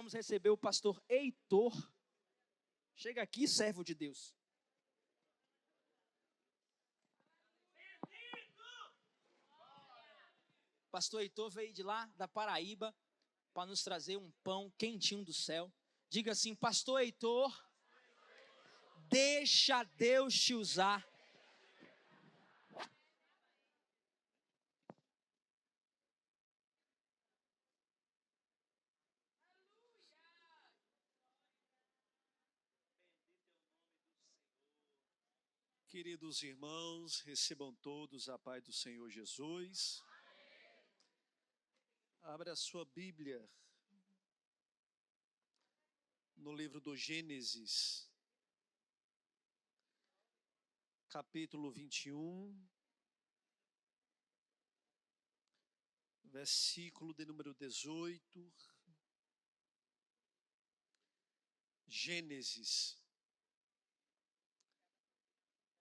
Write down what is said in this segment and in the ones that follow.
vamos receber o pastor Heitor. Chega aqui, servo de Deus. Pastor Heitor veio de lá, da Paraíba, para nos trazer um pão quentinho do céu. Diga assim, pastor Heitor, deixa Deus te usar. Queridos irmãos, recebam todos a paz do Senhor Jesus. Abra a sua Bíblia no livro do Gênesis, capítulo 21, versículo de número 18. Gênesis,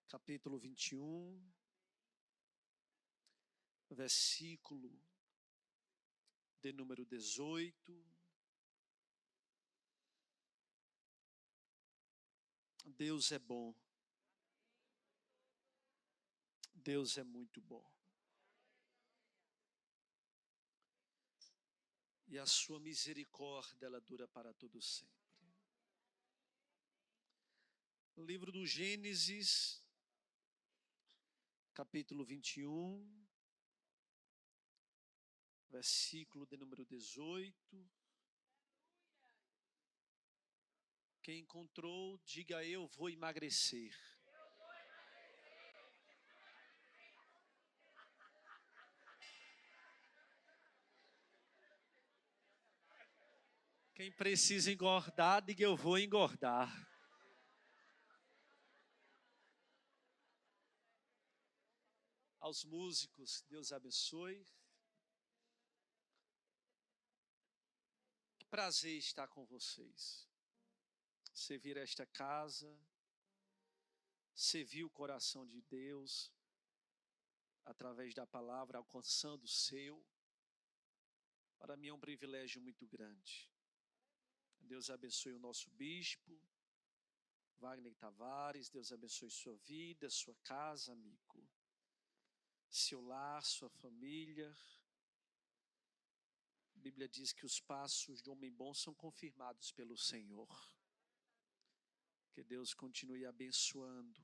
capítulo 21, versículo de número 18. Deus é bom. Deus é muito bom. E a sua misericórdia, ela dura para todo sempre. Livro do Gênesis, capítulo 21, versículo de número 18. Quem encontrou, diga eu vou emagrecer. Quem precisa engordar, diga eu vou engordar. Aos músicos, Deus abençoe. Que prazer estar com vocês. Servir esta casa, servir o coração de Deus, através da palavra, alcançando o seu. Para mim é um privilégio muito grande. Deus abençoe o nosso bispo, Wagner Tavares. Deus abençoe sua vida, sua casa, amigo. Seu lar, sua família. A Bíblia diz que os passos de homem bom são confirmados pelo Senhor. Que Deus continue abençoando.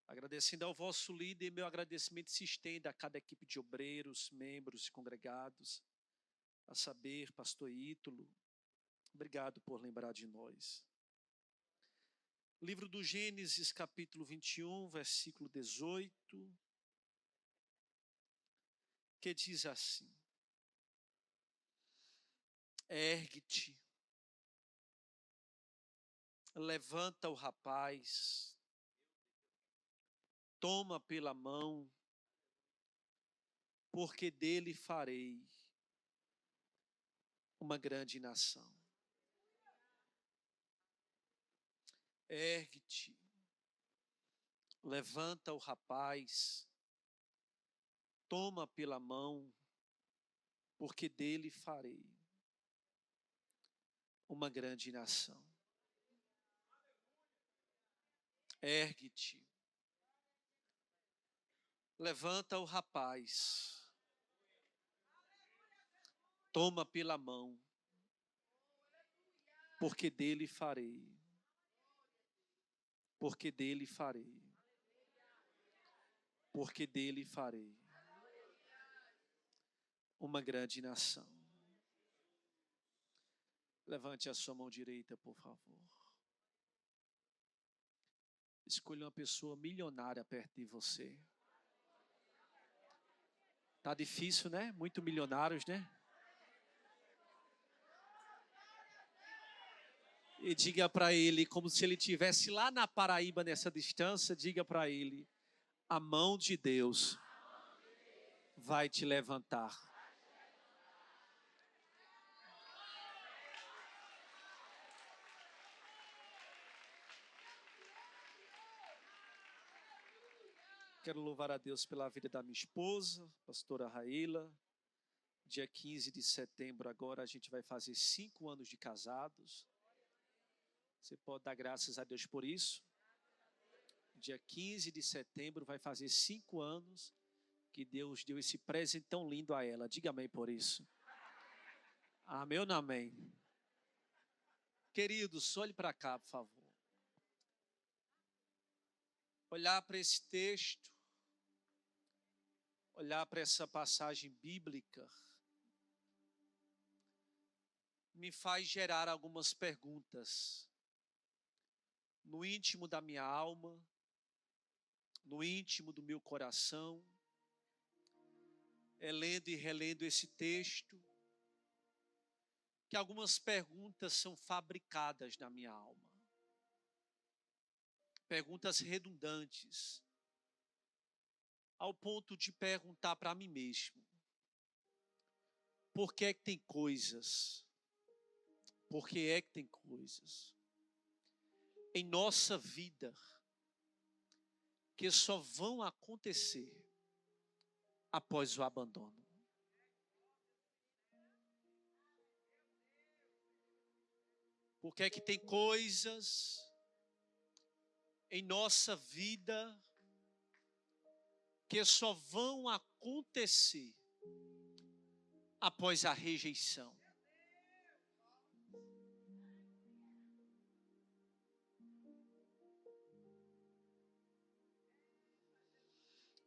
Agradecendo ao vosso líder, meu agradecimento se estende a cada equipe de obreiros, membros e congregados, a saber, pastor Ítalo. Obrigado por lembrar de nós. Livro do Gênesis, capítulo 21, versículo 18, que diz assim: ergue-te, levanta o rapaz, toma pela mão, porque dele farei uma grande nação. Ergue-te, levanta o rapaz, toma pela mão, porque dele farei uma grande nação. Ergue-te, levanta o rapaz, toma pela mão, porque dele farei, porque dele farei, porque dele farei uma grande nação. Levante a sua mão direita, por favor. Escolha uma pessoa milionária perto de você. Tá difícil, né? Muito milionários, né? E diga para ele, como se ele estivesse lá na Paraíba, nessa distância, diga para ele: a mão de Deus vai te levantar. Quero louvar a Deus pela vida da minha esposa, pastora Raíla, Dia 15 de setembro agora a gente vai fazer 5 anos de casados. Você pode dar graças a Deus por isso? Dia 15 de setembro vai fazer 5 anos que Deus deu esse presente tão lindo a ela. Diga amém por isso. Amém ou não amém? Queridos, olhe para cá, por favor. Olhar para esse texto, olhar para essa passagem bíblica, me faz gerar algumas perguntas no íntimo da minha alma, no íntimo do meu coração, lendo e relendo esse texto, que algumas perguntas são fabricadas na minha alma. Perguntas redundantes, ao ponto de perguntar para mim mesmo: por que é que tem coisas? Por que é que tem coisas em nossa vida que só vão acontecer após o abandono? Por que é que tem coisas em nossa vida que só vão acontecer após a rejeição?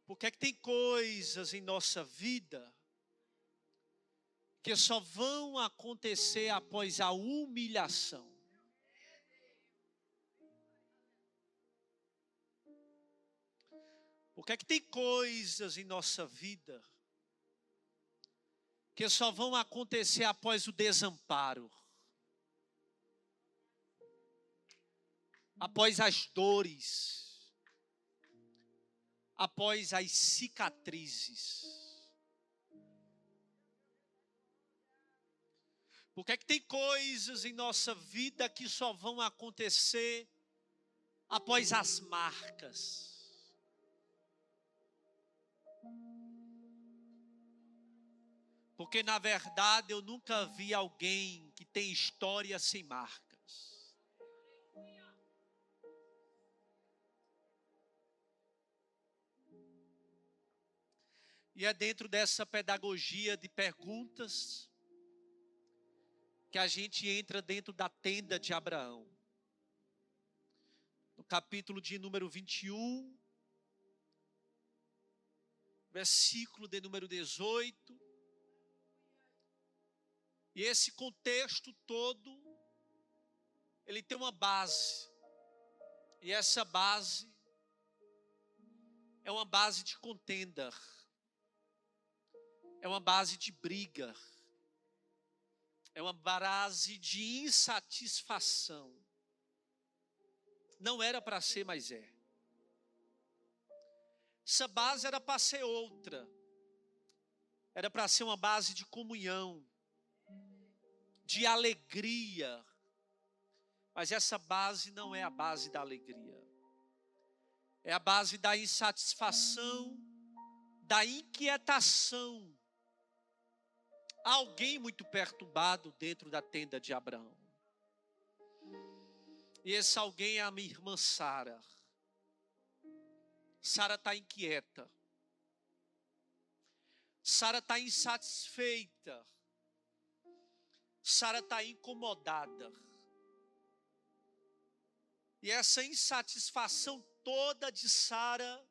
Por que é que tem coisas em nossa vida que só vão acontecer após a humilhação? Por que é que tem coisas em nossa vida que só vão acontecer após o desamparo, após as dores, após as cicatrizes? Por que é que tem coisas em nossa vida que só vão acontecer após as marcas? Porque na verdade eu nunca vi alguém que tem história sem marcas. E é dentro dessa pedagogia de perguntas que a gente entra dentro da tenda de Abraão. No capítulo de número 21, versículo de número 18. E esse contexto todo, ele tem uma base. E essa base é uma base de contenda. É uma base de briga. É uma base de insatisfação. Não era para ser, mas é. Essa base era para ser outra. Era para ser uma base de comunhão, de alegria. Mas essa base não é a base da alegria. É a base da insatisfação, da inquietação. Há alguém muito perturbado dentro da tenda de Abraão. E esse alguém é a minha irmã Sara. Sara está inquieta. Sara está insatisfeita. Sara está incomodada. E essa insatisfação toda de Sara,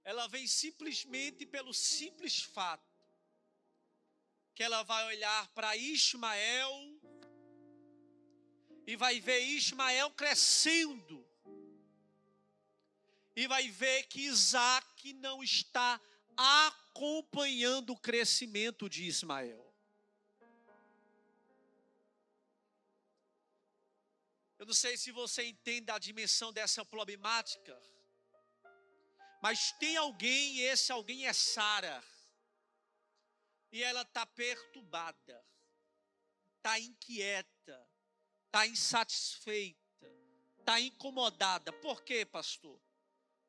ela vem simplesmente pelo simples fato que ela vai olhar para Ismael e vai ver Ismael crescendo. E vai ver que Isaac não está acompanhando o crescimento de Ismael. Eu não sei se você entende a dimensão dessa problemática, mas tem alguém, e esse alguém é Sara, e ela está perturbada, está inquieta, está insatisfeita, está incomodada. Por quê, pastor?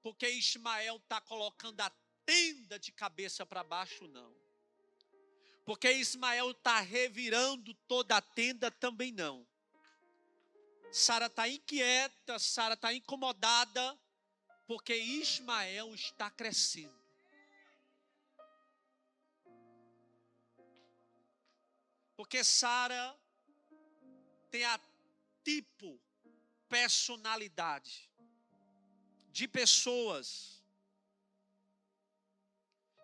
Porque Ismael está colocando a tenda de cabeça para baixo? Não. Porque Ismael está revirando toda a tenda, também não. Sara está inquieta, Sara está incomodada, porque Ismael está crescendo. Porque Sara tem a personalidade de pessoas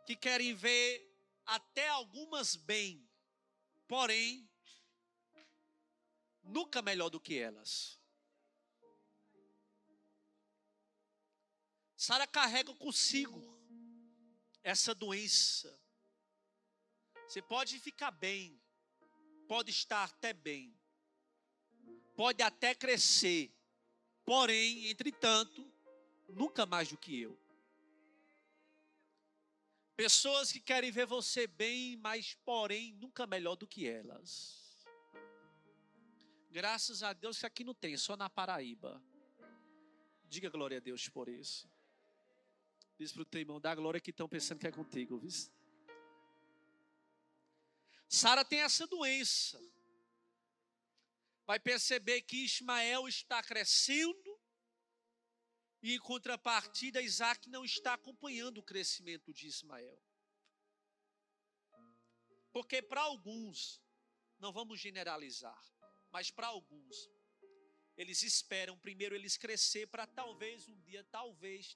que querem ver até algumas bem, porém, nunca melhor do que elas. Sara carrega consigo essa doença. Você pode ficar bem, pode estar até bem, pode até crescer, porém, entretanto, nunca mais do que eu. Pessoas que querem ver você bem, mas porém, nunca melhor do que elas. Graças a Deus que aqui não tem, só na Paraíba. Diga glória a Deus por isso. Diz para o teu irmão, dá glória que estão pensando que é contigo. Viu? Sara tem essa doença. Vai perceber que Ismael está crescendo e, em contrapartida, Isaac não está acompanhando o crescimento de Ismael. Porque para alguns, não vamos generalizar, mas para alguns, eles esperam primeiro eles crescer para talvez um dia, talvez,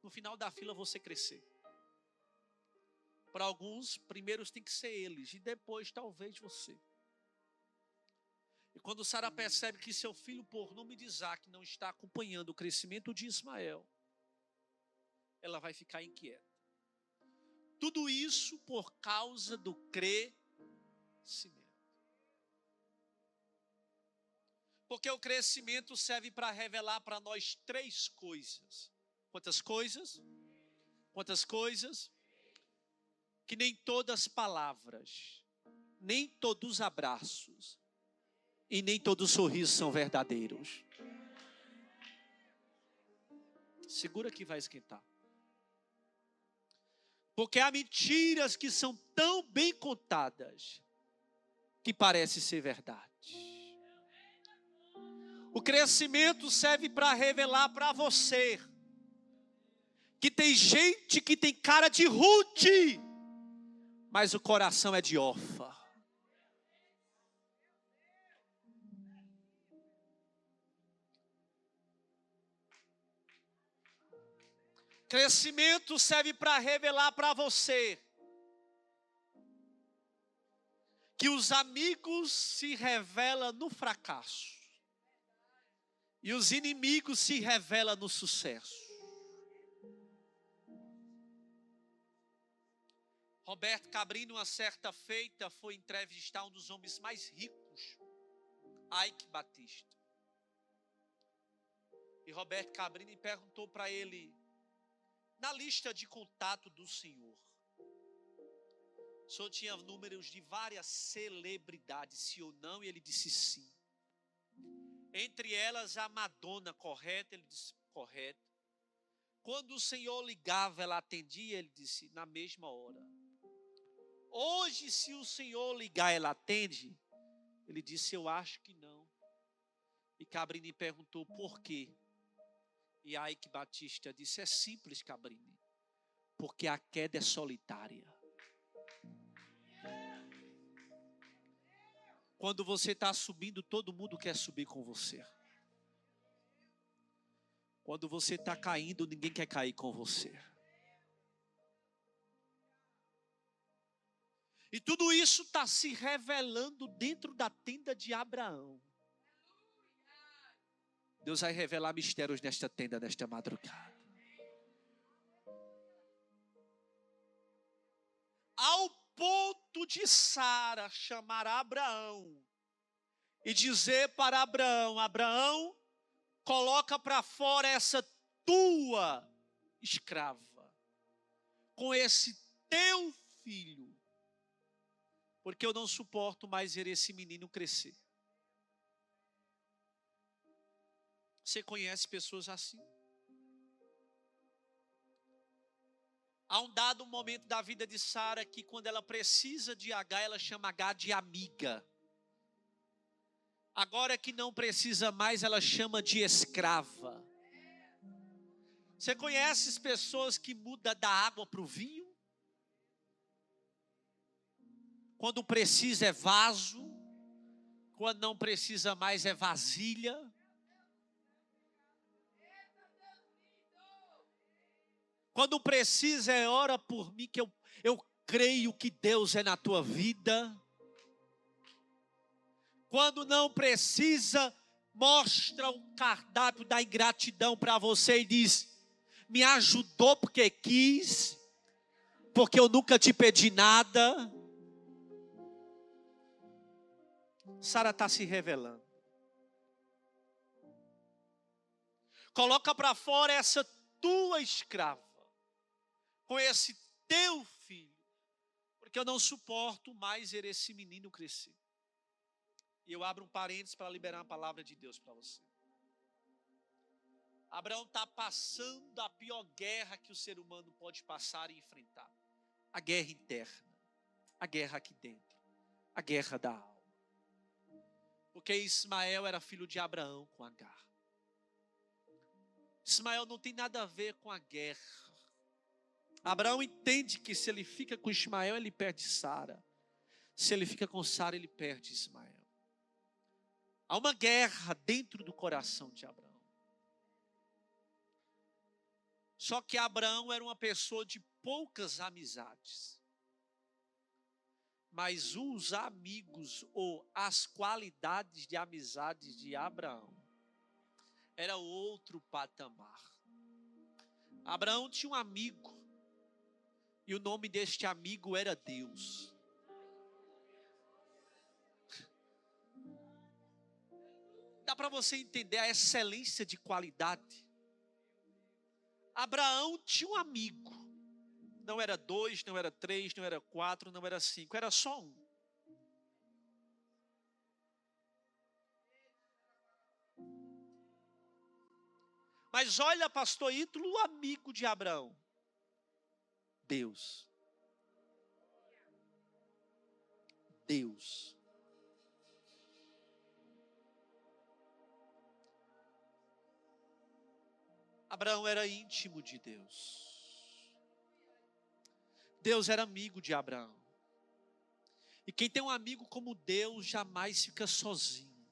no final da fila você crescer. Para alguns, primeiros tem que ser eles e depois talvez você. E quando Sara percebe que seu filho, por nome de Isaac, não está acompanhando o crescimento de Ismael, ela vai ficar inquieta. Tudo isso por causa do crescimento. Porque o crescimento serve para revelar para nós três coisas. Quantas coisas? Quantas coisas? Que nem todas palavras, nem todos abraços, e nem todos sorrisos são verdadeiros. Segura que vai esquentar. Porque há mentiras que são tão bem contadas que parece ser verdade. O crescimento serve para revelar para você que tem gente que tem cara de Ruth, mas o coração é de Orfa. Crescimento serve para revelar para você que os amigos se revelam no fracasso e os inimigos se revelam no sucesso. Roberto Cabrini, uma certa feita, foi entrevistar um dos homens mais ricos, Ike Batista. E Roberto Cabrini perguntou para ele, na lista de contato do senhor, o senhor tinha números de várias celebridades, sim ou não? E ele disse sim. Entre elas a Madonna, correto? Ele disse correto. Quando o senhor ligava, ela atendia? Ele disse na mesma hora. Hoje, se o senhor ligar, ela atende? Ele disse, eu acho que não. E Cabrini perguntou por quê? E Ike Batista disse, é simples, Cabrini, porque a queda é solitária. Quando você está subindo, todo mundo quer subir com você. Quando você está caindo, ninguém quer cair com você. E tudo isso está se revelando dentro da tenda de Abraão. Deus vai revelar mistérios nesta tenda, nesta madrugada. Ao ponto de Sara chamar Abraão e dizer para Abraão, Abraão, coloca para fora essa tua escrava com esse teu filho, porque eu não suporto mais ver esse menino crescer. Você conhece pessoas assim? Há um dado momento da vida de Sara que quando ela precisa de H, ela chama H de amiga. Agora que não precisa mais, ela chama de escrava. Você conhece as pessoas que mudam da água para o vinho? Quando precisa é vaso, quando não precisa mais é vasilha. Quando precisa é ora por mim, que eu creio que Deus é na tua vida. Quando não precisa, mostra o cardápio da ingratidão para você e diz: me ajudou porque quis, porque eu nunca te pedi nada. Sara está se revelando. Coloca para fora essa tua escrava, com esse teu filho, porque eu não suporto mais ver esse menino crescer. E eu abro um parênteses para liberar a palavra de Deus para você. Abraão está passando a pior guerra que o ser humano pode passar e enfrentar. A guerra interna, a guerra aqui dentro, a guerra da alma. Porque Ismael era filho de Abraão com Agar. Ismael não tem nada a ver com a guerra. Abraão entende que se ele fica com Ismael, ele perde Sara. Se ele fica com Sara, ele perde Ismael. Há uma guerra dentro do coração de Abraão. Só que Abraão era uma pessoa de poucas amizades. Mas os amigos ou as qualidades de amizade de Abraão era outro patamar. Abraão tinha um amigo e o nome deste amigo era Deus. Dá para você entender a excelência de qualidade? Abraão tinha um amigo. Não era 2, não era 3, não era 4, não era 5, era só um. Mas olha, pastor Ítalo, o amigo de Abraão. Deus. Deus. Abraão era íntimo de Deus. Deus era amigo de Abraão. E quem tem um amigo como Deus jamais fica sozinho.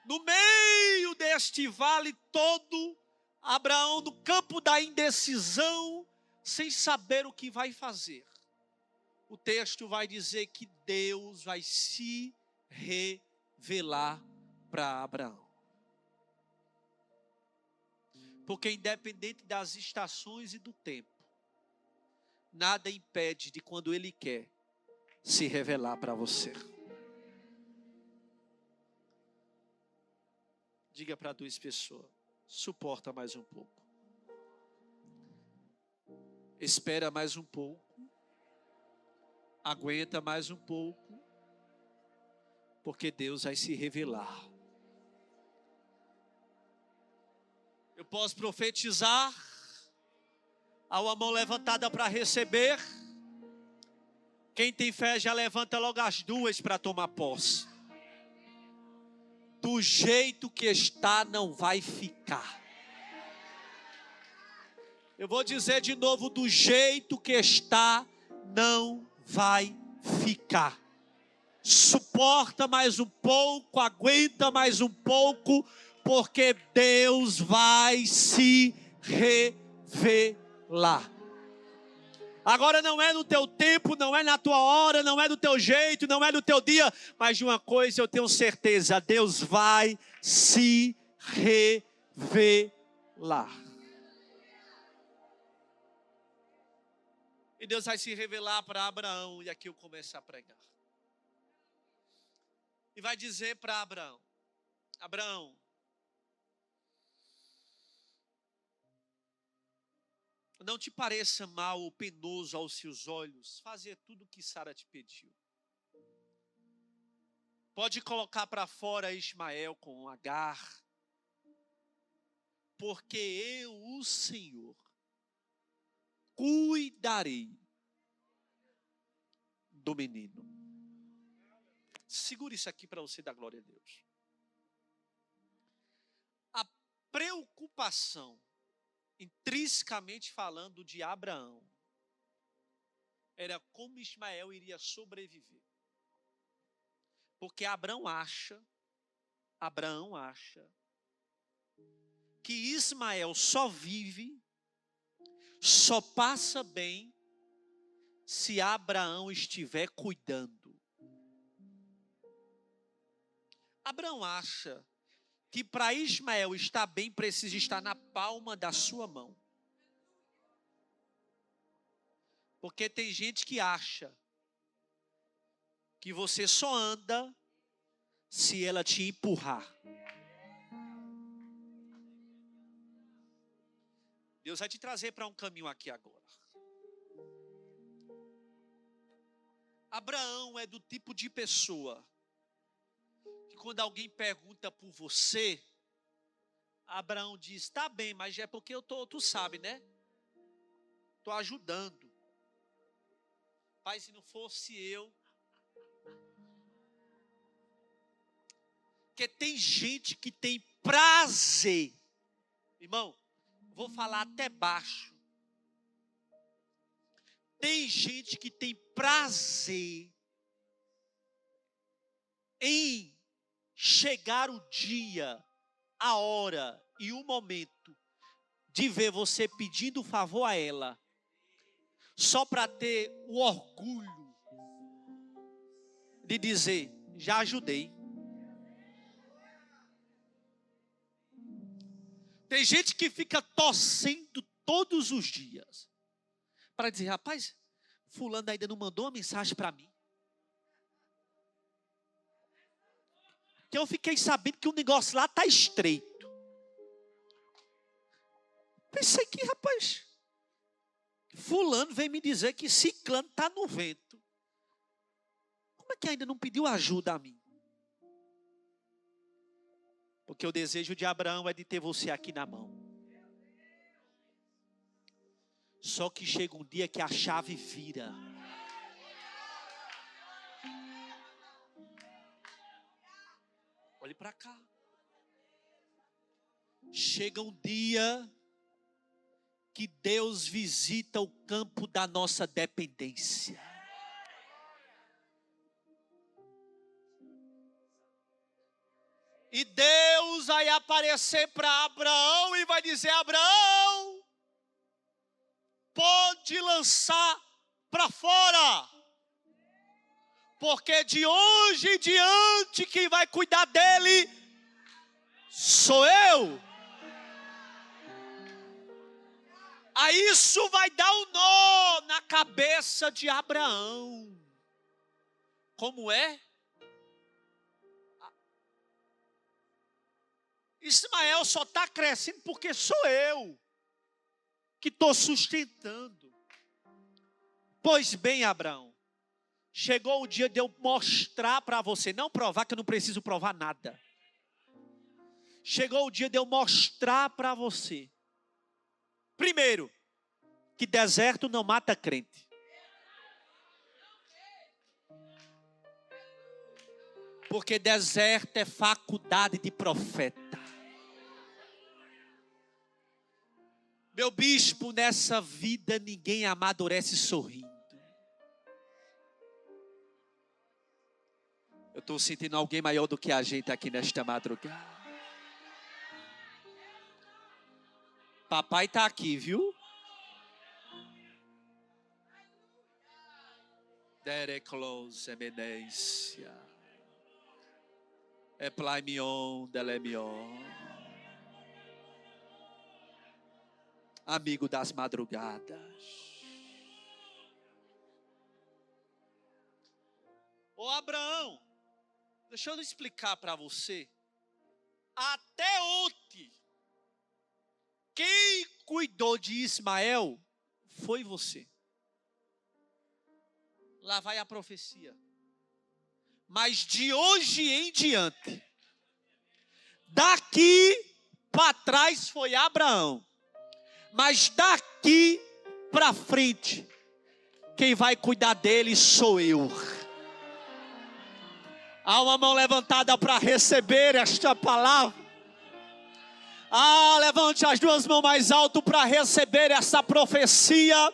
No meio deste vale todo, Abraão no campo da indecisão, sem saber o que vai fazer. O texto vai dizer que Deus vai se revelar para Abraão. Porque independente das estações e do tempo, nada impede de quando Ele quer se revelar para você. Diga para 2 pessoas, suporta mais um pouco. Espera mais um pouco. Aguenta mais um pouco. Porque Deus vai se revelar. Eu posso profetizar. Há uma mão levantada para receber. Quem tem fé já levanta logo as 2 para tomar posse. Do jeito que está não vai ficar. Eu vou dizer de novo, do jeito que está não vai ficar. Suporta mais um pouco, aguenta mais um pouco, porque Deus vai se revelar. Agora não é no teu tempo, não é na tua hora, não é do teu jeito, não é do teu dia, mas de uma coisa eu tenho certeza, Deus vai se revelar. E Deus vai se revelar para Abraão, e aqui eu começo a pregar. E vai dizer para Abraão, Abraão, não te pareça mal ou penoso aos seus olhos fazer tudo o que Sara te pediu. Pode colocar para fora Ismael com Agar, porque eu, o Senhor, cuidarei do menino. Segura isso aqui para você dar glória a Deus. A preocupação, intrinsecamente falando, de Abraão, era como Ismael iria sobreviver. Porque Abraão acha que Ismael só vive, só passa bem, se Abraão estiver cuidando. Abraão acha que para Ismael estar bem, precisa estar na palma da sua mão. Porque tem gente que acha que você só anda se ela te empurrar. Deus vai te trazer para um caminho aqui agora. Abraão é do tipo de pessoa que quando alguém pergunta por você, Abraão diz, tá bem, mas é porque tu sabe, né? Tô ajudando. Pai, se não fosse eu. Porque tem gente que tem prazer. Irmão, vou falar até baixo. Tem gente que tem prazer em chegar o dia, a hora e o momento de ver você pedindo favor a ela, só para ter o orgulho de dizer, já ajudei. Tem gente que fica torcendo todos os dias para dizer, rapaz, fulano ainda não mandou uma mensagem para mim. Que eu fiquei sabendo que o negócio lá está estreito. Pensei que, rapaz, fulano veio me dizer que ciclano está no vento. Como é que ainda não pediu ajuda a mim? Porque o desejo de Abraão é de ter você aqui na mão. Só que chega um dia que a chave vira. Olhe para cá. Chega um dia que Deus visita o campo da nossa dependência. E Deus vai aparecer para Abraão e vai dizer, Abraão, pode lançar para fora. Porque de hoje em diante quem vai cuidar dele sou eu. Aí isso vai dar um nó na cabeça de Abraão. Como é? Ismael só está crescendo porque sou eu que estou sustentando. Pois bem, Abraão, chegou o dia de eu mostrar para você, não provar, que eu não preciso provar nada. Chegou o dia de eu mostrar para você. Primeiro, que deserto não mata crente. Porque deserto é faculdade de profeta. Meu bispo, nessa vida ninguém amadurece sorrindo. Eu estou sentindo alguém maior do que a gente aqui nesta madrugada. Papai está aqui, viu? Dereclose eminência. É plaimion delemion. Amigo das madrugadas. Ô Abraão, deixa eu explicar para você. Até ontem, quem cuidou de Ismael foi você. Lá vai a profecia. Mas de hoje em diante, daqui para trás foi Abraão. Mas daqui para frente, quem vai cuidar dele sou eu. Há uma mão levantada para receber esta palavra. Levante as duas mãos mais alto para receber essa profecia.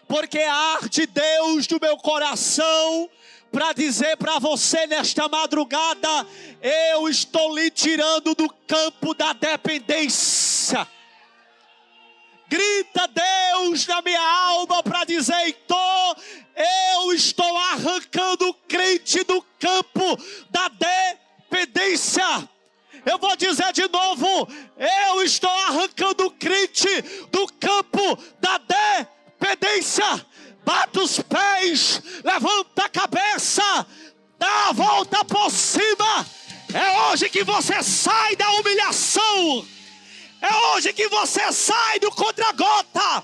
Porque arde Deus do meu coração para dizer para você nesta madrugada: eu estou lhe tirando do campo da dependência. Grita Deus na minha alma para dizer: Heitor, eu estou arrancando o crente do campo da dependência. Eu vou dizer de novo: eu estou arrancando o crente do campo da dependência. Bata os pés, levanta a cabeça, dá a volta por cima. É hoje que você sai da humilhação. É hoje que você sai do contra-gota.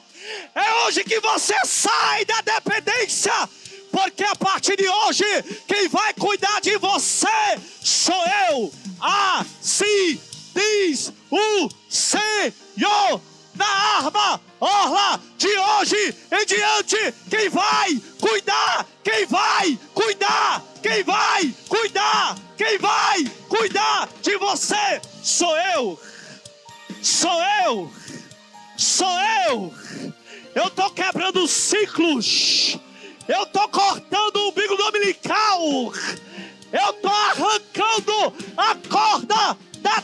É hoje que você sai da dependência. Porque a partir de hoje, quem vai cuidar de você sou eu. Assim diz o Senhor. Na arma, orla de hoje em diante, quem vai cuidar, quem vai cuidar, quem vai cuidar, quem vai cuidar de você sou eu. Sou eu. Sou eu. Eu estou quebrando ciclos. Eu estou cortando o umbigo do umbilical. Eu estou arrancando a corda da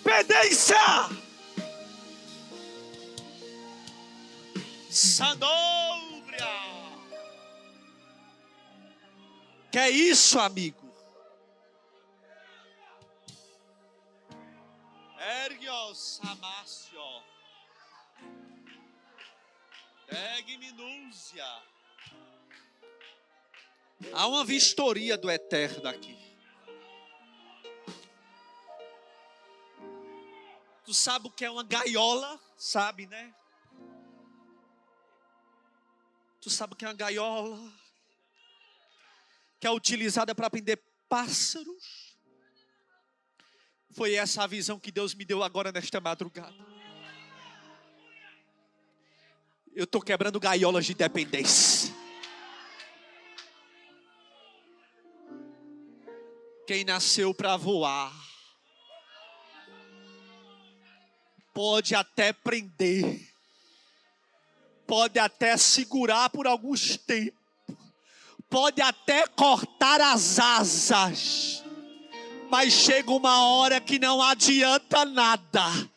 dependência. Sanobria. Que é isso, amigo? Ergios Samácio. Minúzia. Há uma vistoria do eterno aqui. Tu sabe o que é uma gaiola? Sabe, né? Tu sabe o que é uma gaiola? Que é utilizada para prender pássaros? Foi essa a visão que Deus me deu agora nesta madrugada. Eu estou quebrando gaiolas de dependência. Quem nasceu para voar pode até prender, pode até segurar por alguns tempos, pode até cortar as asas, mas chega uma hora que não adianta nada.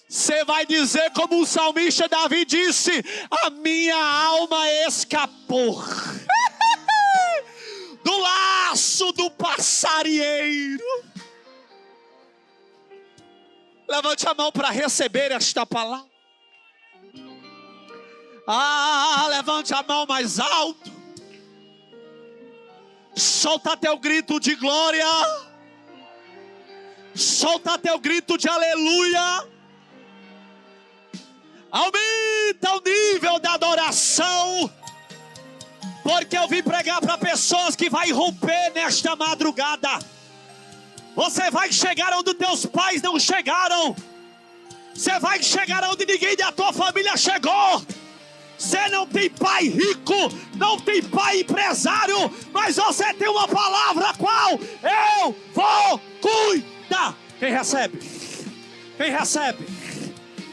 Você vai dizer como o salmista Davi disse: a minha alma escapou do laço do passarinheiro. Levante a mão para receber esta palavra. Levante a mão mais alto. Solta teu grito de glória. Solta teu grito de aleluia. Aumenta o nível da adoração. Porque eu vim pregar para pessoas que vai romper nesta madrugada. Você vai chegar onde teus pais não chegaram. Você vai chegar onde ninguém da tua família chegou. Você não tem pai rico, não tem pai empresário, mas você tem uma palavra qual eu vou cuidar. Quem recebe? Quem recebe?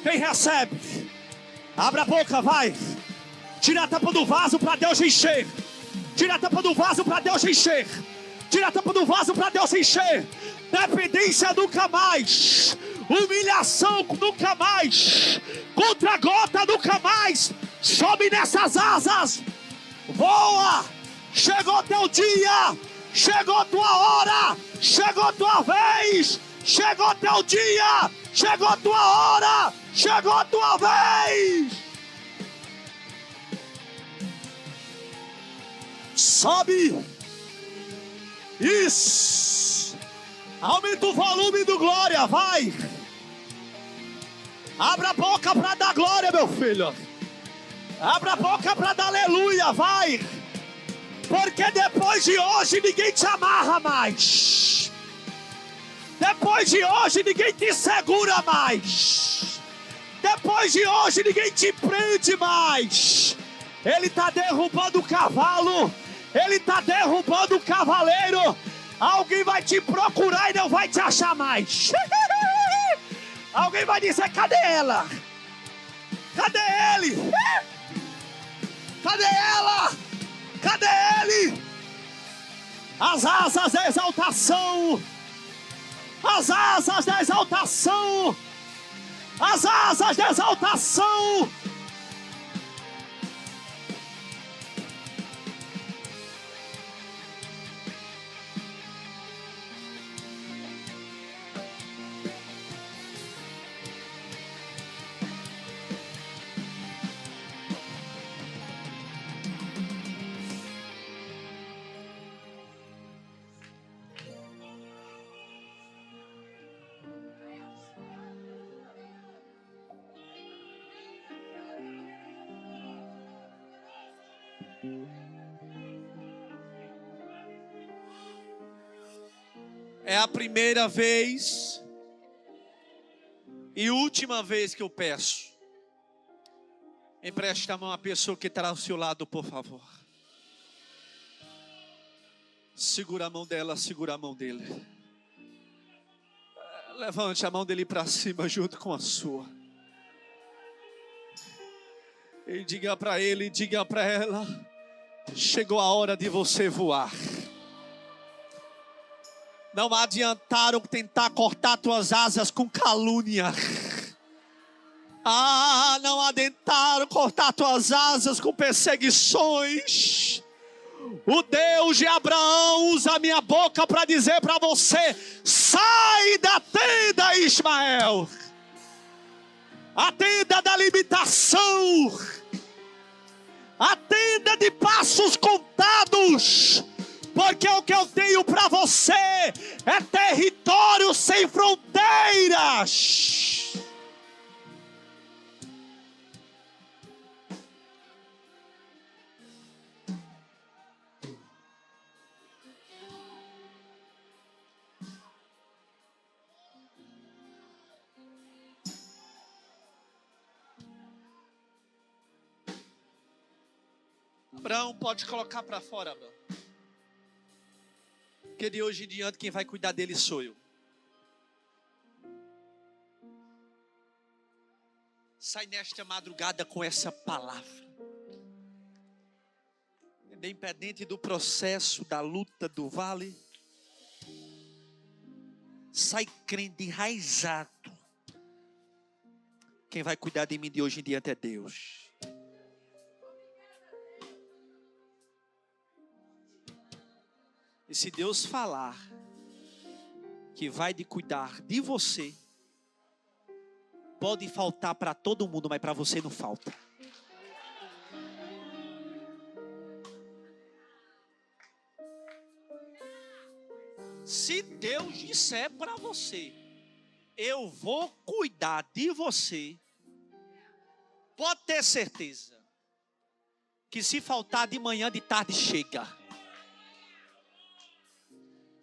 Quem recebe? Abra a boca, vai. Tira a tampa do vaso para Deus encher. Tira a tampa do vaso para Deus encher. Tira a tampa do vaso para Deus encher. Dependência nunca mais. Humilhação nunca mais. Contra-gota nunca mais. Sobe nessas asas. Voa. Chegou teu dia. Chegou tua hora. Chegou tua vez. Chegou teu dia. Chegou tua hora. Chegou tua vez. Sobe. Isso. Aumenta o volume do glória, vai. Abra a boca para dar glória, meu filho. Abra a boca para dar aleluia, vai. Porque depois de hoje ninguém te amarra mais. Depois de hoje ninguém te segura mais. Depois de hoje ninguém te prende mais. Ele está derrubando o cavalo. Ele está derrubando o cavaleiro. Alguém vai te procurar e não vai te achar mais. Alguém vai dizer, cadê ela? Cadê ele? Cadê ela? Cadê ele? As asas da exaltação. As asas da exaltação. As asas da exaltação. É a primeira vez e última vez que eu peço. Empreste a mão à pessoa que está ao seu lado, por favor. Segura a mão dela, segura a mão dele. Levante a mão dele para cima junto com a sua. E diga para ele, diga para ela: chegou a hora de você voar. Não adiantaram tentar cortar tuas asas com calúnia. Não adiantaram cortar tuas asas com perseguições. O Deus de Abraão usa a minha boca para dizer para você: sai da tenda, Ismael. A tenda da limitação. A tenda de passos contados. Porque o que eu tenho para você é território sem fronteiras. Abraão, pode colocar para fora, Abraão. Porque de hoje em diante quem vai cuidar dele sou eu. Sai nesta madrugada com essa palavra. Independente do processo, da luta, do vale. Sai crendo, enraizado. Quem vai cuidar de mim de hoje em diante é Deus. E se Deus falar que vai de cuidar de você, pode faltar para todo mundo, mas para você não falta. Se Deus disser para você, eu vou cuidar de você, pode ter certeza que se faltar de manhã, de tarde chega.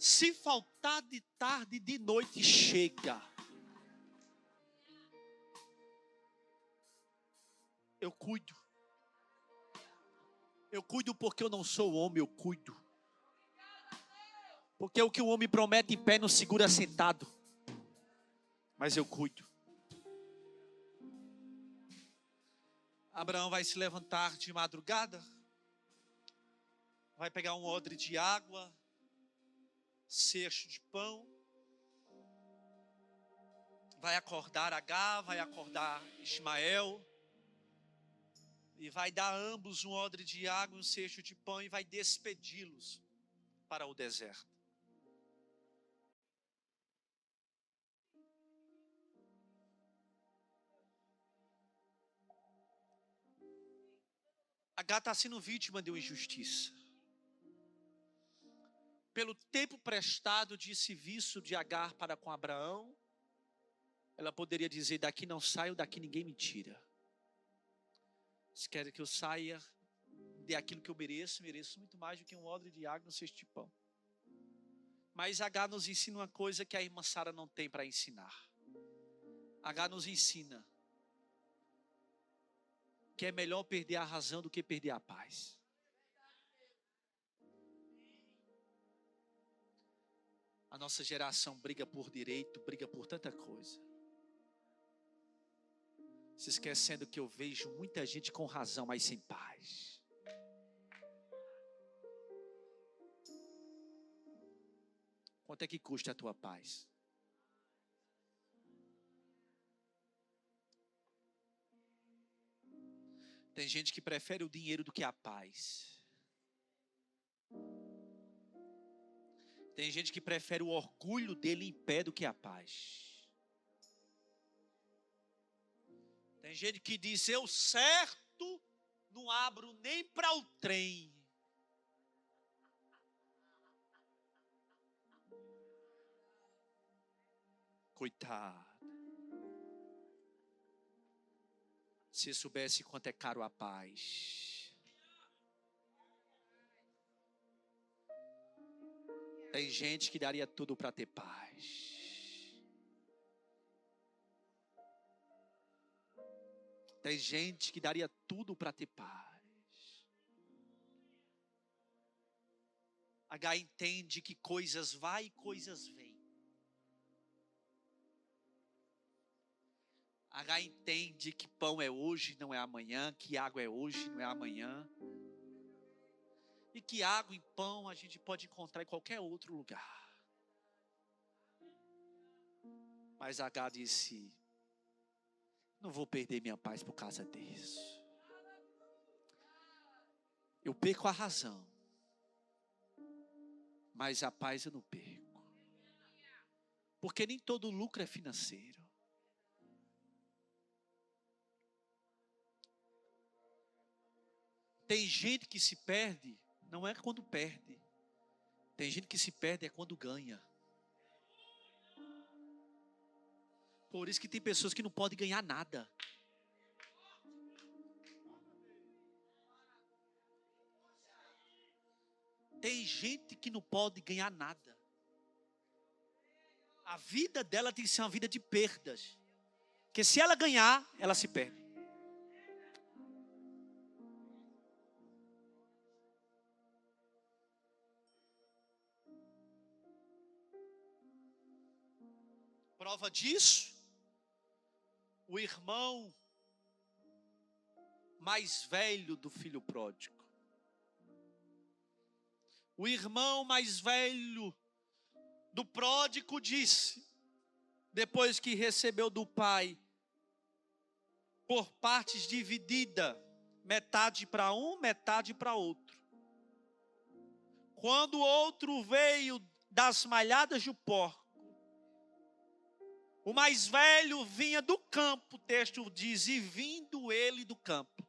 Se faltar de tarde, de noite chega. Eu cuido. Eu cuido porque eu não sou homem, eu cuido. Porque o que o homem promete em pé não segura sentado. Mas eu cuido. Abraão vai se levantar de madrugada. Vai pegar um odre de água. Cesto de pão. Vai acordar Agar, vai acordar Ismael. E vai dar a ambos um odre de água e um cesto de pão. E vai despedi-los para o deserto. Agar está sendo vítima de uma injustiça. Pelo tempo prestado de serviço de Agar para com Abraão, ela poderia dizer: daqui não saio, daqui ninguém me tira. Se querem que eu saia de aquilo que eu mereço muito mais do que um odre de água no cesto de pão. Mas Agar nos ensina uma coisa que a irmã Sara não tem para ensinar. Agar nos ensina que é melhor perder a razão do que perder a paz. A nossa geração briga por direito, briga por tanta coisa, se esquecendo que eu vejo muita gente com razão, mas sem paz. Quanto é que custa a tua paz? Tem gente que prefere o dinheiro do que a paz. Tem gente que prefere o orgulho dele em pé do que a paz. Tem gente que diz: eu certo, não abro nem para o trem. Coitado. Se soubesse quanto é caro a paz. Tem gente que daria tudo para ter paz. Tem gente que daria tudo para ter paz. H entende que coisas vai e coisas vêm. H entende que pão é hoje, não é amanhã, que água é hoje, não é amanhã. E que água e pão a gente pode encontrar em qualquer outro lugar. Mas H disse: não vou perder minha paz por causa disso. Eu perco a razão, mas a paz eu não perco. Porque nem todo lucro é financeiro. Tem gente que se perde, não é quando perde. Tem gente que se perde é quando ganha. Por isso que tem pessoas que não podem ganhar nada. Tem gente que não pode ganhar nada. A vida dela tem que ser uma vida de perdas. Porque se ela ganhar, ela se perde. Prova disso, o irmão mais velho do filho pródigo. O irmão mais velho do pródigo disse, depois que recebeu do pai, por partes dividida, metade para um, metade para outro. Quando o outro veio das malhadas do porco, o mais velho vinha do campo, o texto diz, e vindo ele do campo.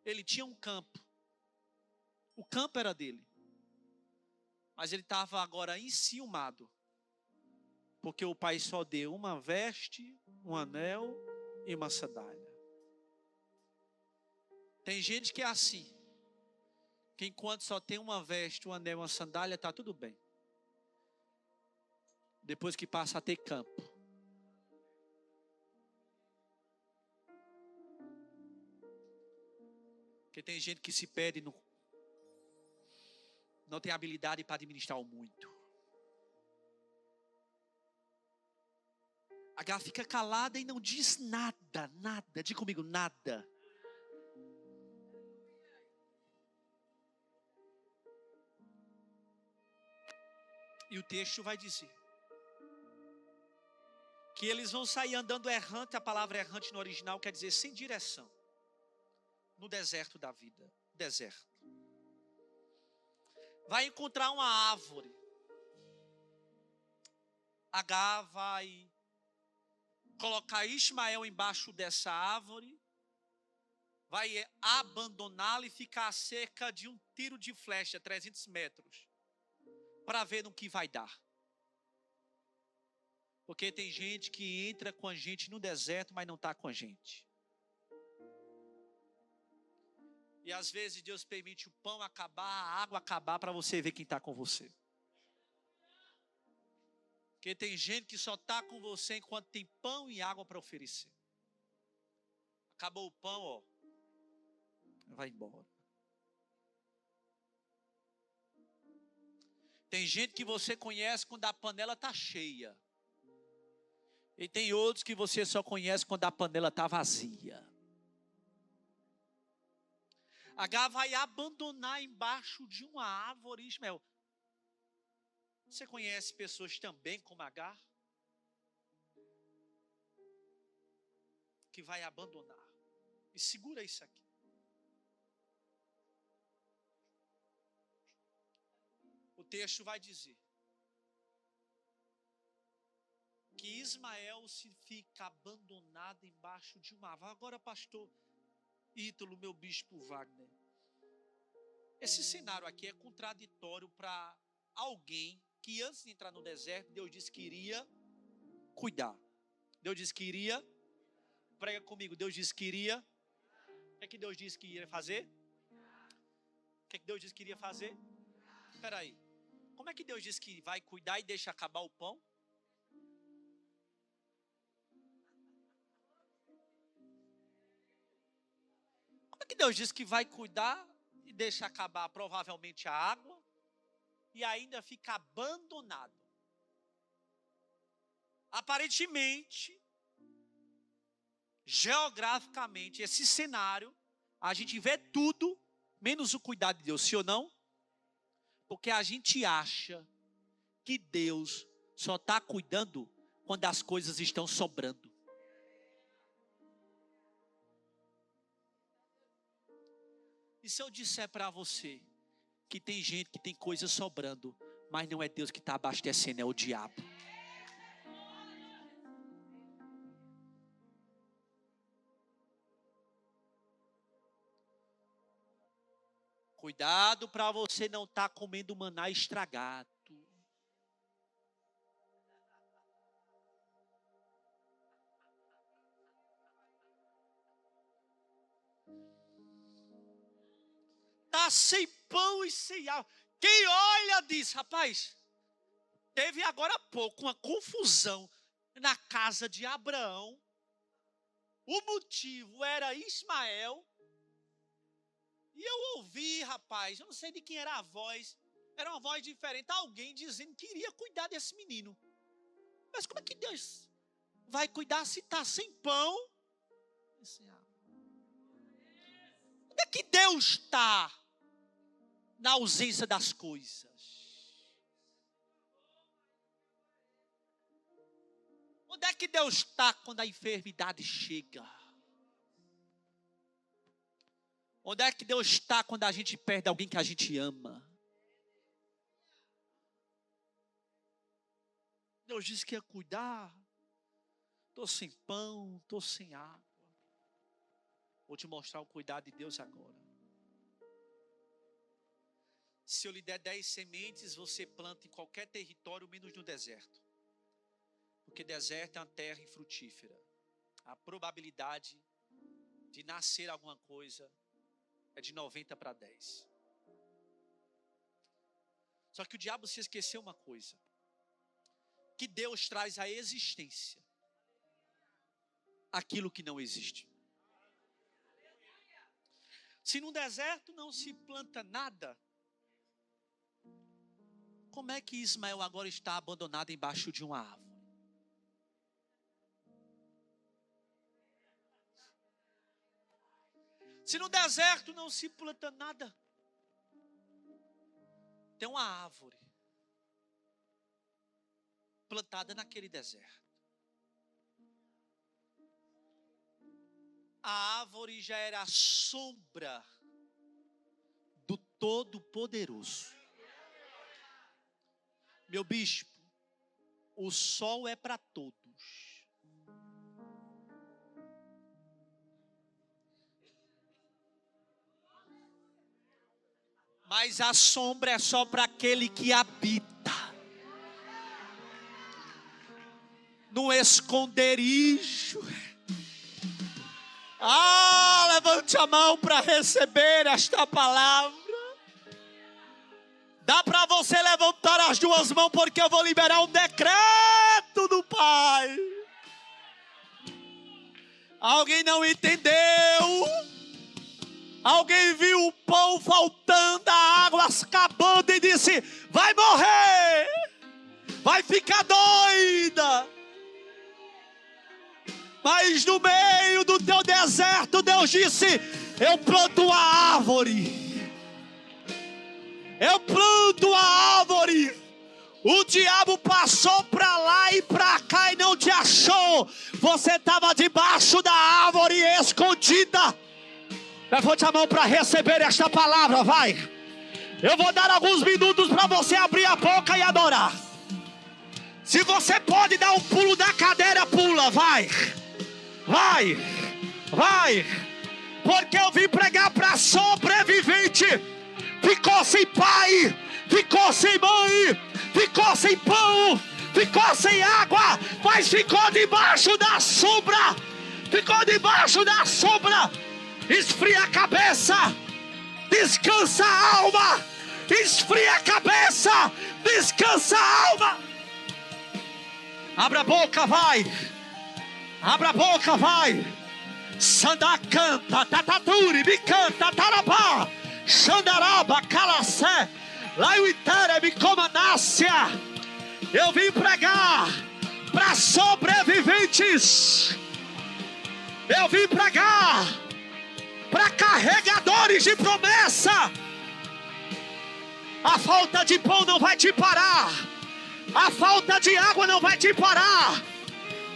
Ele tinha um campo. O campo era dele. Mas ele estava agora enciumado. Porque o pai só deu uma veste, um anel e uma sandália. Tem gente que é assim. Que enquanto só tem uma veste, um anel e uma sandália, está tudo bem. Depois que passa a ter campo. Porque tem gente que se perde, não tem habilidade para administrar o muito. H fica calada e não diz nada, nada. Diga comigo, nada. E o texto vai dizer que eles vão sair andando errante. A palavra errante no original quer dizer sem direção. No deserto da vida. Deserto. Vai encontrar uma árvore. H vai colocar Ismael embaixo dessa árvore. Vai abandoná-la e ficar a cerca de um tiro de flecha, 300 metros. Para ver no que vai dar. Porque tem gente que entra com a gente no deserto, mas não está com a gente. E às vezes Deus permite o pão acabar, a água acabar, para você ver quem está com você. Porque tem gente que só está com você enquanto tem pão e água para oferecer. acabou o pão, ó, vai embora. Tem gente que você conhece quando a panela está cheia. E tem outros que você só conhece quando a panela está vazia. Agar vai abandonar embaixo de uma árvore, Ismael. Você conhece pessoas também como Agar? Que vai abandonar. E segura isso aqui. O texto vai dizer que Ismael se fica abandonado embaixo de uma árvore. Agora, pastor Ítalo, meu bispo Wagner, esse cenário aqui é contraditório para alguém que antes de entrar no deserto, Deus disse que iria cuidar. Deus disse que iria, prega comigo, Deus disse que iria. O que é que Deus disse que iria fazer? O que é que Deus disse que iria fazer? Espera aí. Como é que Deus diz que vai cuidar e deixa acabar o pão? Como é que Deus diz que vai cuidar e deixa acabar provavelmente a água e ainda fica abandonado? Aparentemente, geograficamente, esse cenário, a gente vê tudo menos o cuidado de Deus, sim ou não? Porque a gente acha que Deus só está cuidando quando as coisas estão sobrando. E se eu disser para você que tem gente que tem coisas sobrando, mas não é Deus que está abastecendo, é o diabo. Cuidado para você não estar comendo maná estragado. Está sem pão e sem água. Quem olha diz, rapaz, teve agora há pouco uma confusão na casa de Abraão. O motivo era Ismael. E eu ouvi, rapaz, eu não sei de quem era a voz. Era uma voz diferente, alguém dizendo que iria cuidar desse menino. Mas como é que Deus vai cuidar se está sem pão e sem água? Onde é que Deus está na ausência das coisas? Onde é que Deus está quando a enfermidade chega? Onde é que Deus está quando a gente perde alguém que a gente ama? Deus disse que ia cuidar. Estou sem pão, estou sem água. Vou te mostrar o cuidado de Deus agora. Se eu lhe der 10 sementes, você planta em qualquer território, menos no deserto. Porque deserto é uma terra infrutífera. A probabilidade de nascer alguma coisa é de 90 para 10. Só que o diabo se esqueceu uma coisa. Que Deus traz à existência aquilo que não existe. Se no deserto não se planta nada, como é que Ismael agora está abandonado embaixo de uma árvore? Se no deserto não se planta nada, tem uma árvore plantada naquele deserto. A árvore já era a sombra do Todo-Poderoso. Meu bispo, o sol é para todos. Mas a sombra é só para aquele que habita no esconderijo. Levante a mão para receber esta palavra. Dá para você levantar as duas mãos, porque eu vou liberar um decreto do Pai. Alguém não entendeu. Alguém viu o pão faltando, a água acabando e disse: vai morrer, vai ficar doida. Mas no meio do teu deserto, Deus disse: eu planto uma árvore. Eu planto a árvore. O diabo passou para lá e para cá e não te achou. Você estava debaixo da árvore escondida. Levante a mão para receber esta palavra, vai. Eu vou dar alguns minutos para você abrir a boca e adorar. Se você pode dar um pulo da cadeira, pula, vai. Vai, vai. Porque eu vim pregar para sobrevivente. Ficou sem pai, ficou sem mãe, ficou sem pão, ficou sem água, mas ficou debaixo da sombra. Ficou debaixo da sombra. Esfria a cabeça, descansa a alma. Esfria a cabeça, descansa a alma. Abra a boca, vai. Abra a boca, vai. Sanda canta, tataturi, me canta, tarabá. Xandaraba, calacé. Laiuitere, me comanácia. Eu vim pregar para sobreviventes. Eu vim pregar para carregadores de promessa. A falta de pão não vai te parar. A falta de água não vai te parar.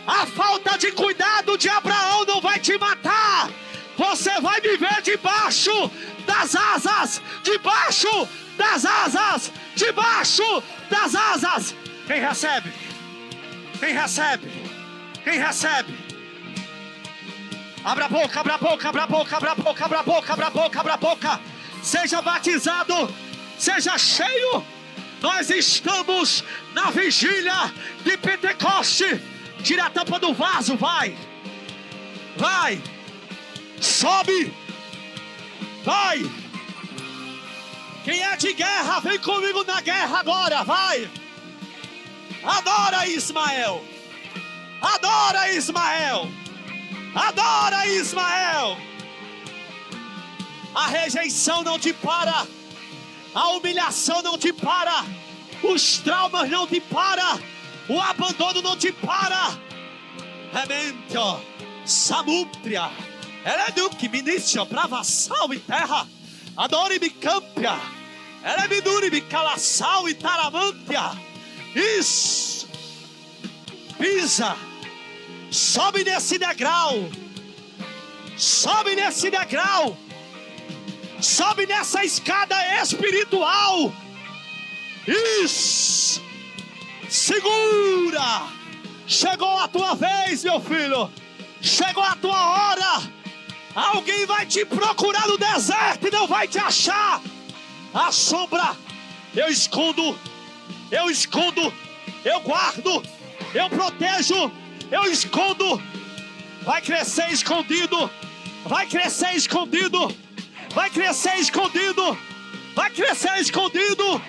A falta de cuidado de Abraão não vai te matar. Você vai viver debaixo das asas. Debaixo das asas. Debaixo das asas. Quem recebe? Quem recebe? Quem recebe? Abra a boca, abra a boca, abra a boca, abra a boca, abra a boca, abra a boca, abra a boca. Seja batizado, seja cheio. Nós estamos na vigília de Pentecoste. Tira a tampa do vaso, vai. Vai. Sobe. Vai. Quem é de guerra, vem comigo na guerra agora, vai. Adora Ismael. Adora Ismael. Adora Ismael. A rejeição não te para. A humilhação não te para. Os traumas não te para. O abandono não te para. Remento, Samútria, Eleduque, ministro, bravassal e terra. Adore-me, Câmpia, Elemidure-me, calaçal e taramântia. Isso. Pisa. Sobe nesse degrau. Sobe nesse degrau. Sobe nessa escada espiritual. Isso. Segura. Chegou a tua vez, meu filho. Chegou a tua hora. Alguém vai te procurar no deserto e não vai te achar. A sombra, eu escondo. Eu escondo. Eu guardo. Eu protejo. Eu escondo. Vai crescer escondido. Vai crescer escondido. Vai crescer escondido. Vai crescer escondido.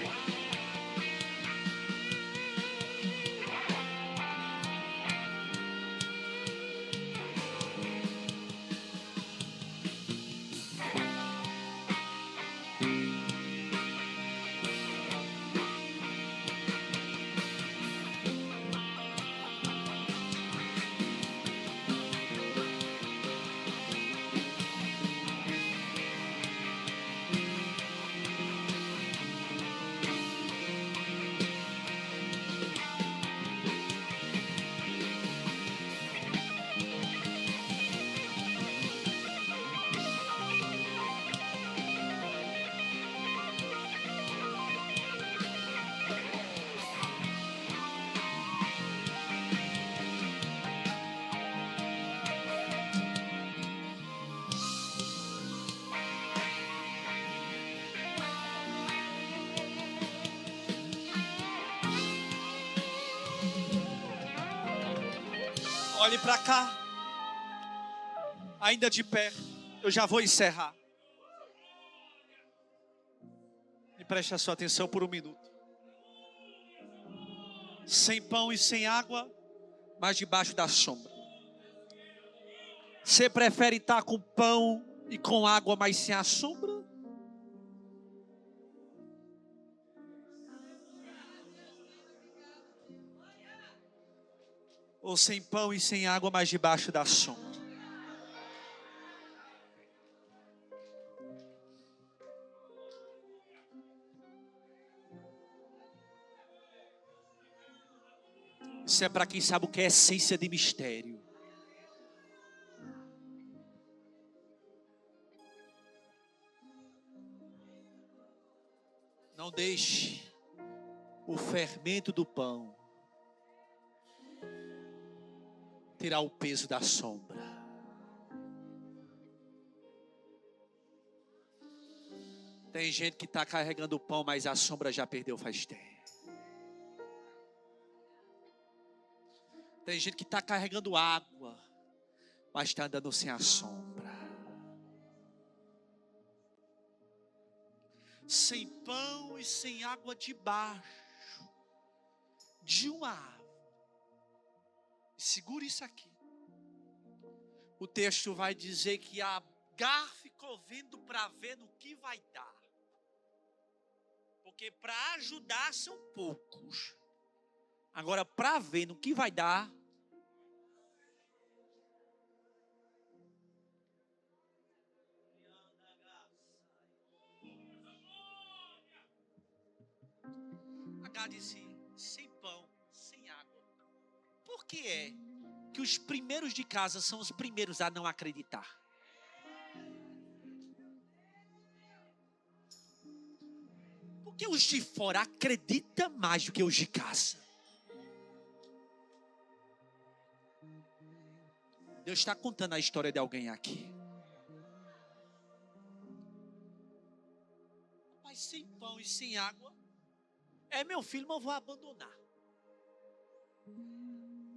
Olhe para cá. Ainda de pé. Eu já vou encerrar. E preste a sua atenção por um minuto. Sem pão e sem água, mas debaixo da sombra. Você prefere estar com pão e com água, mas sem a sombra? Ou sem pão e sem água, mas debaixo da sombra? Isso é para quem sabe o que é essência de mistério. Não deixe o fermento do pão tirar o peso da sombra. Tem gente que está carregando o pão, mas a sombra já perdeu faz tempo. Tem gente que está carregando água, mas está andando sem a sombra. Sem pão e sem água debaixo de uma árvore. Segura isso aqui. O texto vai dizer que Agar ficou vendo para ver no que vai dar. Porque para ajudar são poucos. Agora, para ver no que vai dar, Agar disse, sem pão, sem água. Por que é que os primeiros de casa são os primeiros a não acreditar? Porque os de fora acreditam mais do que os de casa. Deus está contando a história de alguém aqui. Mas sem pão e sem água, meu filho, mas eu vou abandonar.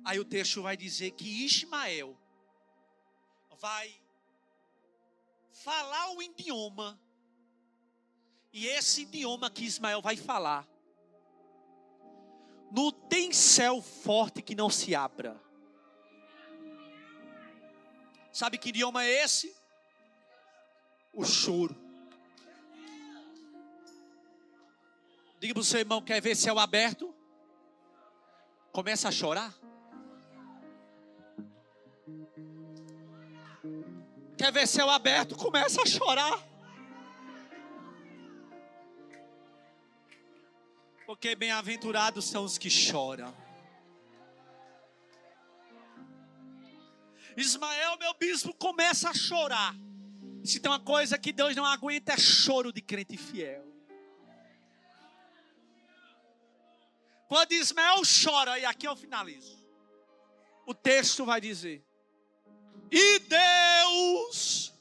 Aí o texto vai dizer que Ismael vai falar um idioma. E esse idioma que Ismael vai falar, não tem céu forte que não se abra. Sabe que idioma é esse? O choro. Diga para o seu irmão, quer ver céu aberto? Começa a chorar. Quer ver céu aberto? Começa a chorar. Porque bem-aventurados são os que choram. Ismael, meu bispo, começa a chorar. Se tem uma coisa que Deus não aguenta, é choro de crente fiel. Quando Ismael chora, e aqui eu finalizo, o texto vai dizer: e Deus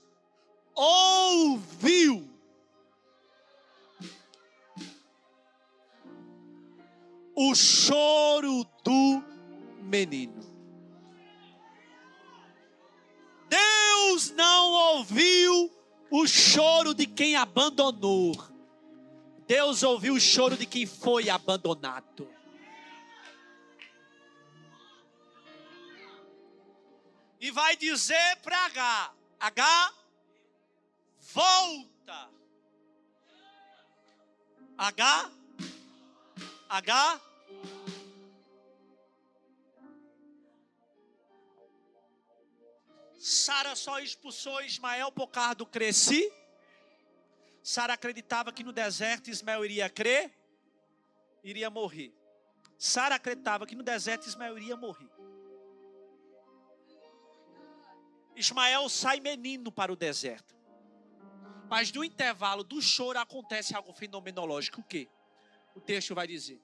ouviu o choro do menino. Deus não ouviu o choro de quem abandonou. Deus ouviu o choro de quem foi abandonado. E vai dizer para Agar: Agar, volta. Agar, Agar. Sara só expulsou Ismael por causa do cresci. Sara acreditava que no deserto Ismael iria crer, iria morrer. Sara acreditava que no deserto Ismael iria morrer. Ismael sai menino para o deserto. Mas no intervalo do choro acontece algo fenomenológico. O quê? O texto vai dizer: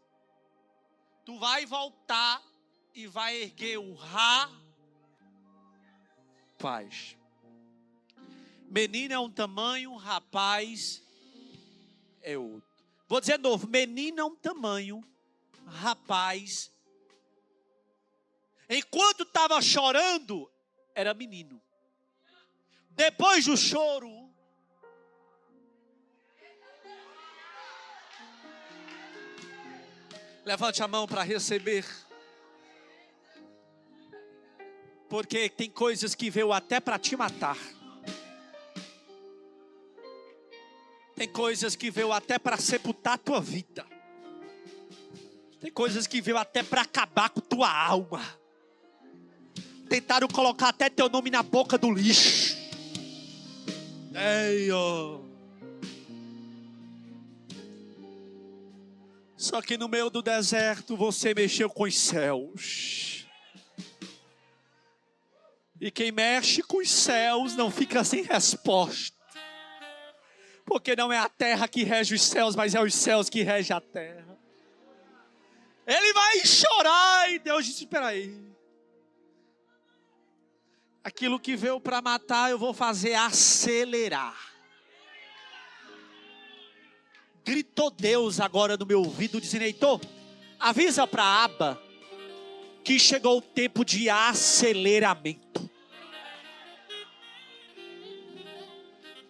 tu vai voltar e vai erguer o rapaz. Menino é um tamanho, rapaz é outro. Vou dizer de novo: menino é um tamanho, rapaz. Enquanto estava chorando, era menino. Depois do choro, levante a mão para receber. Porque tem coisas que veio até para te matar. Tem coisas que veio até para sepultar a tua vida. Tem coisas que veio até para acabar com tua alma. Tentaram colocar até teu nome na boca do lixo. Ei, oh. Só que no meio do deserto você mexeu com os céus. E quem mexe com os céus não fica sem resposta. Porque não é a terra que rege os céus, mas é os céus que regem a terra. Ele vai chorar e Deus disse, espera aí. Aquilo que veio para matar eu vou fazer acelerar. Gritou Deus agora no meu ouvido, dizendo, Heitor, avisa para Aba que chegou o tempo de aceleramento.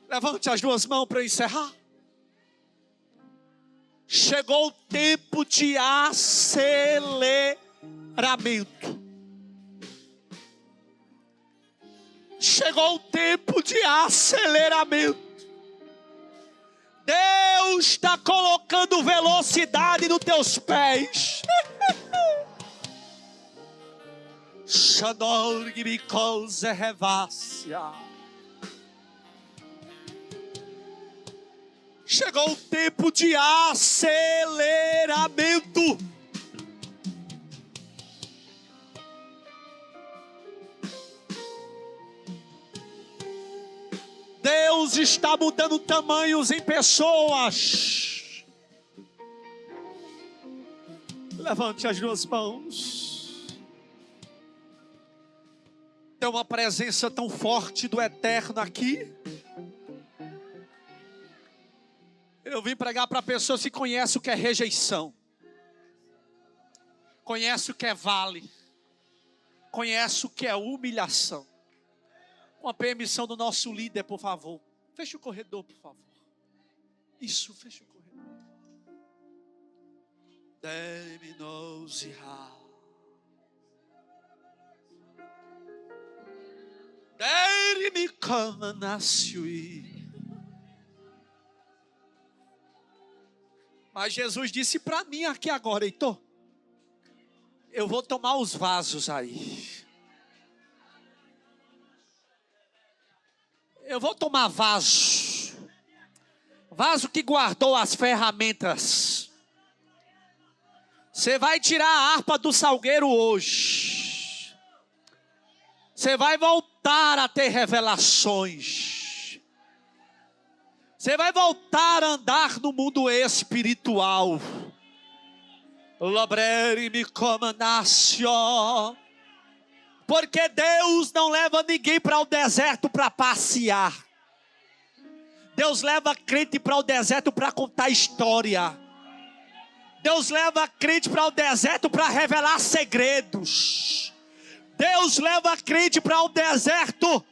Levante as duas mãos para encerrar. Chegou o tempo de aceleramento. Chegou o tempo de aceleramento. Deus está colocando velocidade nos teus pés. Chegou o tempo de aceleramento. Deus está mudando tamanhos em pessoas. Levante as duas mãos. Tem uma presença tão forte do Eterno aqui. Eu vim pregar para a pessoa que conhece o que é rejeição. Conhece o que é vale. Conhece o que é humilhação. Com a permissão do nosso líder, por favor. Feche o corredor, por favor. Isso, feche o corredor. Mas Jesus disse para mim aqui agora, Heitor, eu vou tomar os vasos aí. Eu vou tomar vaso. Vaso que guardou as ferramentas. Você vai tirar a harpa do salgueiro hoje. Você vai voltar a ter revelações. Você vai voltar a andar no mundo espiritual. Porque Deus não leva ninguém para o deserto para passear. Deus leva crente para o deserto para contar história. Deus leva crente para o deserto para revelar segredos. Deus leva crente para o deserto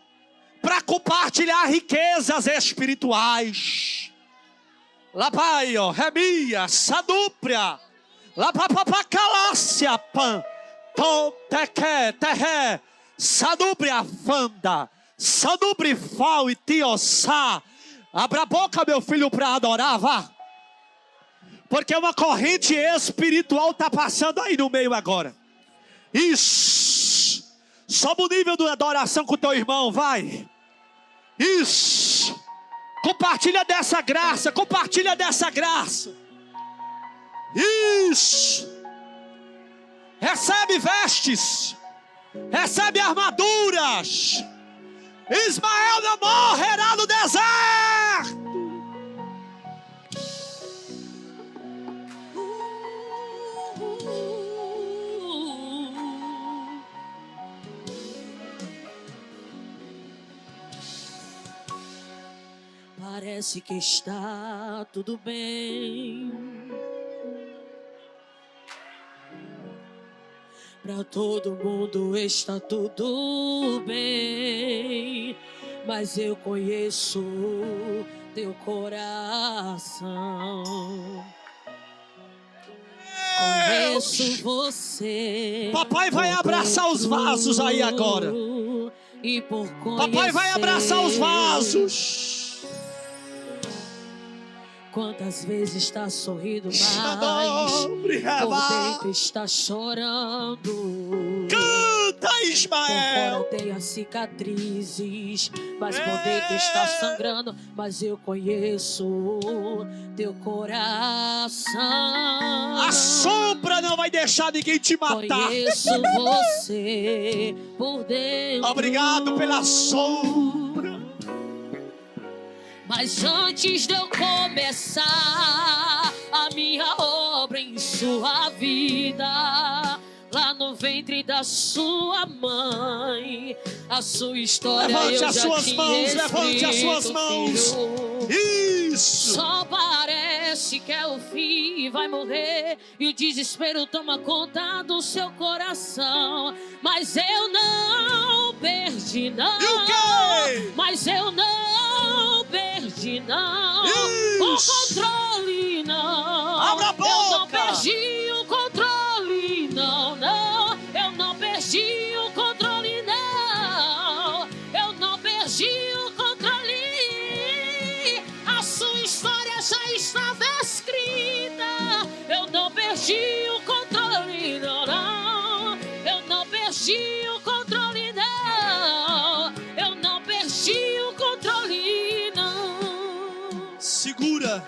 para compartilhar riquezas espirituais. Lapaio, remia, sadúpria, lapapapacalácia, pan, teque, terre, sadúbria, fanda, sadúbri, fal e tiossá. Abra a boca, meu filho, para adorar, vá. Porque uma corrente espiritual está passando aí no meio agora. Isso. Sobe o nível da adoração com o teu irmão, vai. Isso. Compartilha dessa graça, compartilha dessa graça. Isso. Recebe vestes. Recebe armaduras. Ismael não morrerá no deserto. Parece que está tudo bem. Para todo mundo está tudo bem. Mas eu conheço teu coração. conheço você. Papai vai abraçar os vasos aí agora. E por Papai vai abraçar os vasos. Quantas vezes está sorrindo mais, Xandó, por dentro está chorando. Canta, Por Ismael. fora tem as cicatrizes, mas por dentro está sangrando. Mas eu conheço teu coração. A sombra não vai deixar ninguém te matar. Conheço você por dentro. Obrigado pela sombra. Mas antes de eu começar a minha obra em sua vida, lá no ventre da sua mãe, a sua história Levante eu as já suas tinha mãos, levante as suas escrito, mãos. filho. Isso. Só parece que é o fim e vai morrer, e o desespero toma conta do seu coração. Mas eu não perdi, não. E o quê? Mas eu não perdi, não. O controle, não. Abra a boca. Eu não perdi o controle, não, não. Eu não perdi o controle, não. Eu não perdi o controle. A sua história já estava escrita. Eu não perdi o controle, não, não. Eu não perdi o controle, não. Eu não perdi o controle, não. Segura.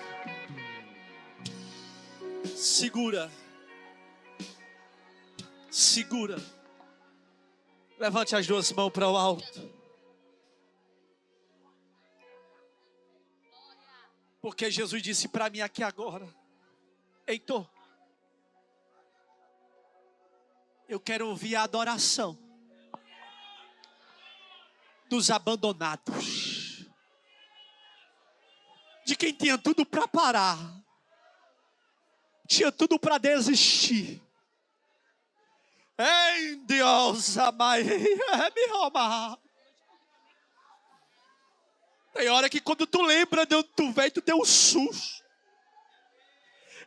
Segura. Segura. Levante as duas mãos para o alto. Porque Jesus disse para mim aqui agora: Heitor, eu quero ouvir a adoração dos abandonados, de quem tinha tudo para parar, tinha tudo para desistir. Em Deus, amai, me Roma. Tem hora que quando tu lembra de onde tu veio, tu tem um susto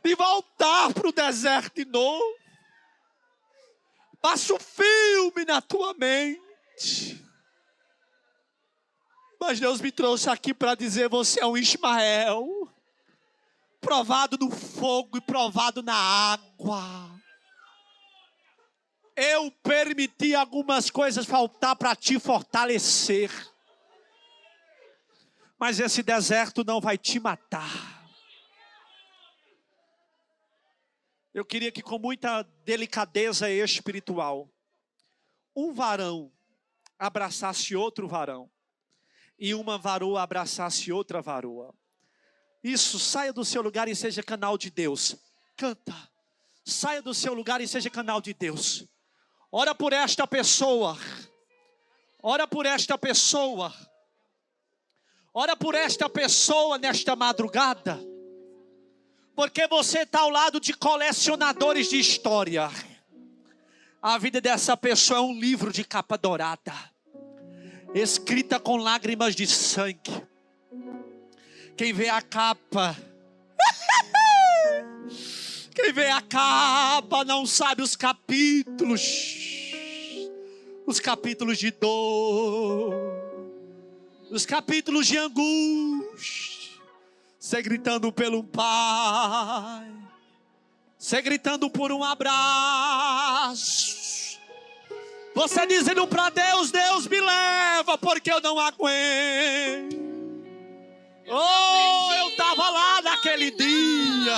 de voltar para o deserto de novo. Passa um filme na tua mente. Mas Deus me trouxe aqui para dizer: você é um Ismael, provado no fogo e provado na água. Eu permiti algumas coisas faltar para te fortalecer. Mas esse deserto não vai te matar. Eu queria que, com muita delicadeza espiritual, um varão abraçasse outro varão e uma varoa abraçasse outra varoa. Isso, saia do seu lugar e seja canal de Deus. Canta. Saia do seu lugar e seja canal de Deus. Ora por esta pessoa. Ora por esta pessoa. Ora por esta pessoa nesta madrugada. Porque você está ao lado de colecionadores de história. A vida dessa pessoa é um livro de capa dourada, escrita com lágrimas de sangue. Quem vê a capa quem vê a capa não sabe os capítulos de dor, os capítulos de angústia. Você gritando pelo pai, você gritando por um abraço, você dizendo para Deus: Deus, me leva porque eu não aguento. Oh, eu estava lá naquele dia.